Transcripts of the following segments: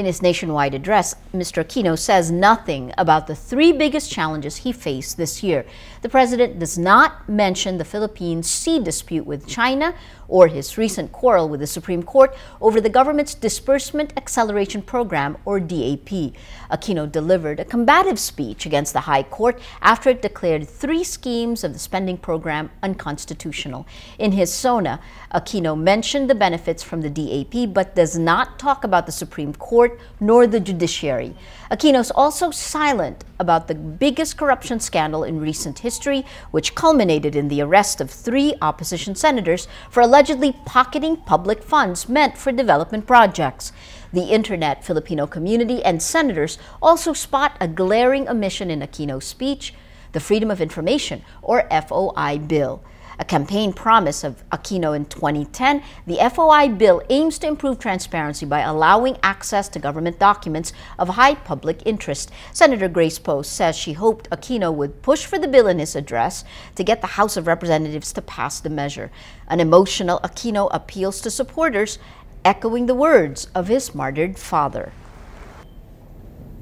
In his nationwide address, Mr. Aquino says nothing about the three biggest challenges he faced this year. The president does not mention the Philippines' sea dispute with China or his recent quarrel with the Supreme Court over the government's Disbursement Acceleration Program, or DAP. Aquino delivered a combative speech against the High Court after it declared three schemes of the spending program unconstitutional. In his SONA, Aquino mentioned the benefits from the DAP but does not talk about the Supreme Court nor the judiciary. Aquino is also silent about the biggest corruption scandal in recent history, which culminated in the arrest of three opposition senators for allegedly pocketing public funds meant for development projects. The internet, Filipino community, and senators also spot a glaring omission in Aquino's speech: the Freedom of Information, or FOI bill. A campaign promise of Aquino in 2010, the FOI bill aims to improve transparency by allowing access to government documents of high public interest. Senator Grace Poe says she hoped Aquino would push for the bill in his address to get the House of Representatives to pass the measure. An emotional Aquino appeals to supporters, echoing the words of his martyred father.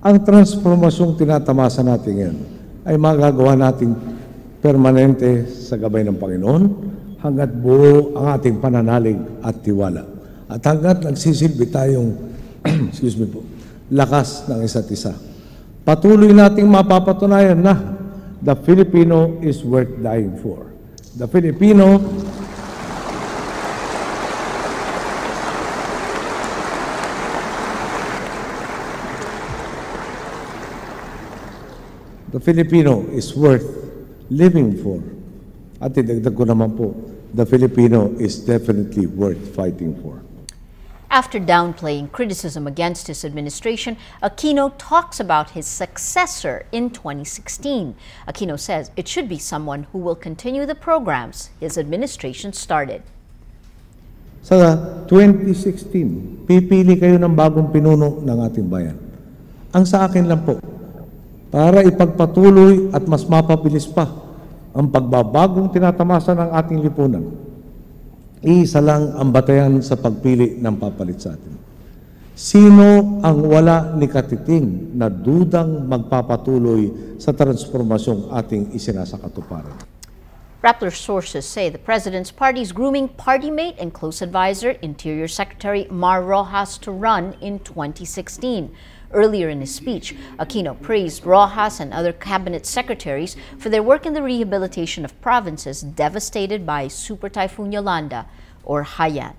Ang transformasyong tinatamasa natin ngayon ay magagawa nating permanente sa gabay ng Panginoon hanggat buo ang ating pananalig at tiwala. At hanggat nagsisilbi tayong lakas ng isa't isa. Patuloy nating mapapatunayan na the Filipino is worth dying for. The Filipino is worth living for. At idagdag ko naman po, the Filipino is definitely worth fighting for. After downplaying criticism against his administration, Aquino talks about his successor in 2016. Aquino says it should be someone who will continue the programs his administration started. Sa 2016, pipili kayo ng bagong pinuno ng ating bayan. Ang sa akin lang po, para ipagpatuloy at mas mapabilis pa ang pagbabagong tinatamasa ng ating lipunan. Isa lang ang batayan sa pagpili ng papalit sa atin. Sino ang wala ni katiting na dudang magpapatuloy sa transformasyong ating isinasakatuparan? Rappler sources say the president's party is grooming party mate and close advisor, Interior Secretary Mar Rojas, to run in 2016. Earlier in his speech, Aquino praised Rojas and other cabinet secretaries for their work in the rehabilitation of provinces devastated by Super Typhoon Yolanda, or Haiyan.